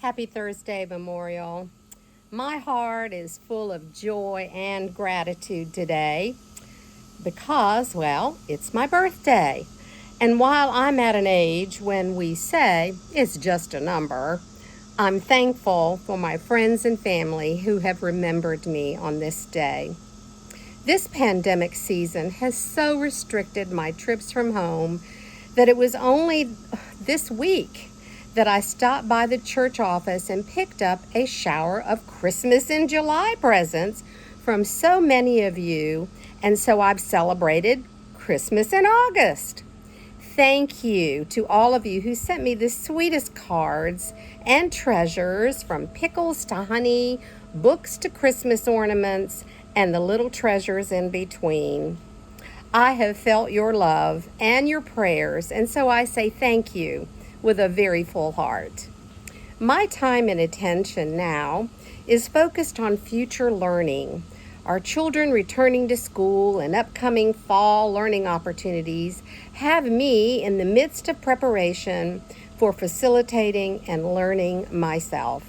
Happy Thursday, Memorial. My heart is full of joy and gratitude today because, well, it's my birthday. And while I'm at an age when we say it's just a number, I'm thankful for my friends and family who have remembered me on this day. This pandemic season has so restricted my trips from home that it was only this week that I stopped by the church office and picked up a shower of Christmas in July presents from so many of you, and so I've celebrated Christmas in August. Thank you to all of you who sent me the sweetest cards and treasures, from pickles to honey, books to Christmas ornaments, and the little treasures in between. I have felt your love and your prayers, and so I say thank you with a very full heart. My time and attention now is focused on future learning. Our children returning to school and upcoming fall learning opportunities have me in the midst of preparation for facilitating and learning myself.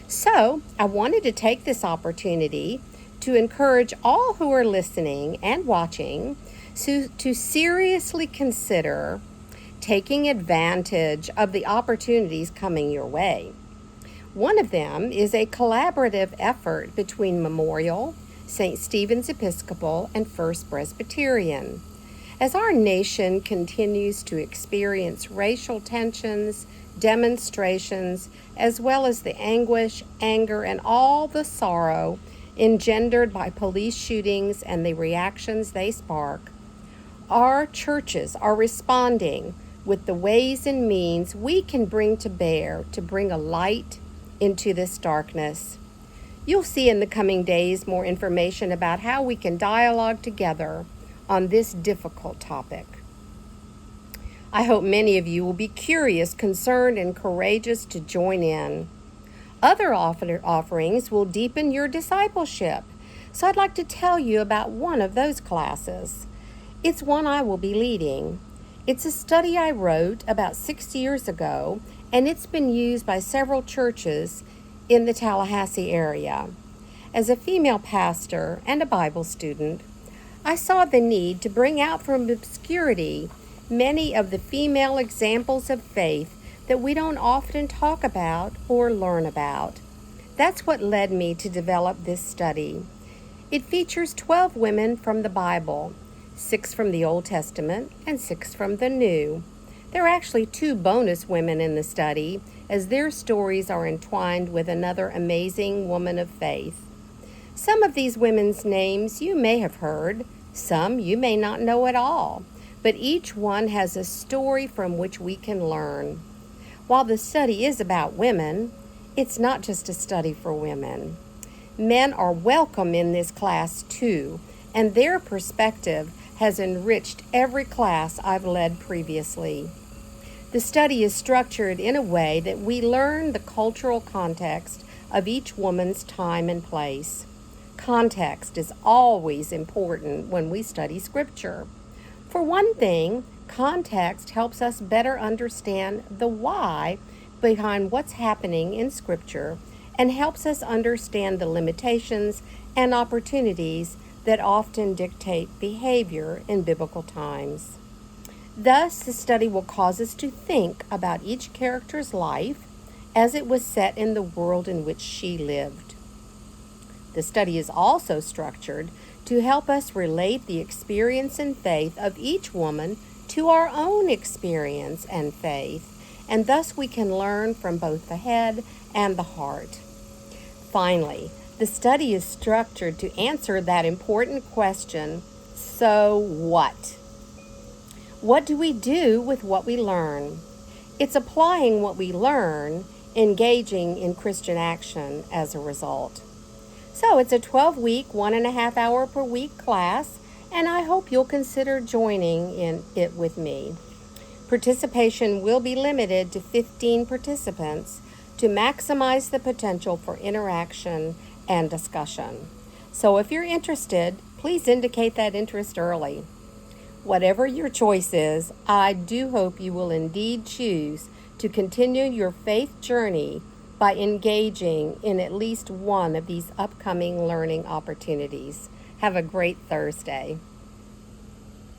So I wanted to take this opportunity to encourage all who are listening and watching to seriously consider taking advantage of the opportunities coming your way. One of them is a collaborative effort between Memorial, St. Stephen's Episcopal, and First Presbyterian. As our nation continues to experience racial tensions, demonstrations, as well as the anguish, anger, and all the sorrow engendered by police shootings and the reactions they spark, our churches are responding with the ways and means we can bring to bear to bring a light into this darkness. You'll see in the coming days more information about how we can dialogue together on this difficult topic. I hope many of you will be curious, concerned, and courageous to join in. Other offerings will deepen your discipleship, so I'd like to tell you about one of those classes. It's one I will be leading. It's a study I wrote about 6 years ago, and it's been used by several churches in the Tallahassee area. As a female pastor and a Bible student, I saw the need to bring out from obscurity many of the female examples of faith that we don't often talk about or learn about. That's what led me to develop this study. It features 12 women from the Bible, 6 from the Old Testament and 6 from the New. There are actually 2 bonus women in the study, as their stories are entwined with another amazing woman of faith. Some of these women's names you may have heard, some you may not know at all, but each one has a story from which we can learn. While the study is about women, it's not just a study for women. Men are welcome in this class too, and their perspective has enriched every class I've led previously. The study is structured in a way that we learn the cultural context of each woman's time and place. Context is always important when we study Scripture. For one thing, context helps us better understand the why behind what's happening in Scripture and helps us understand the limitations and opportunities that often dictate behavior in biblical times. Thus, the study will cause us to think about each character's life as it was set in the world in which she lived. The study is also structured to help us relate the experience and faith of each woman to our own experience and faith, and thus we can learn from both the head and the heart. Finally, the study is structured to answer that important question, so what? What do we do with what we learn? It's applying what we learn, engaging in Christian action as a result. So it's a 12-week, 1.5 hour per week class, and I hope you'll consider joining in it with me. Participation will be limited to 15 participants to maximize the potential for interaction and discussion. So if you're interested, please indicate that interest early. Whatever your choice is, I do hope you will indeed choose to continue your faith journey by engaging in at least one of these upcoming learning opportunities. Have a great Thursday.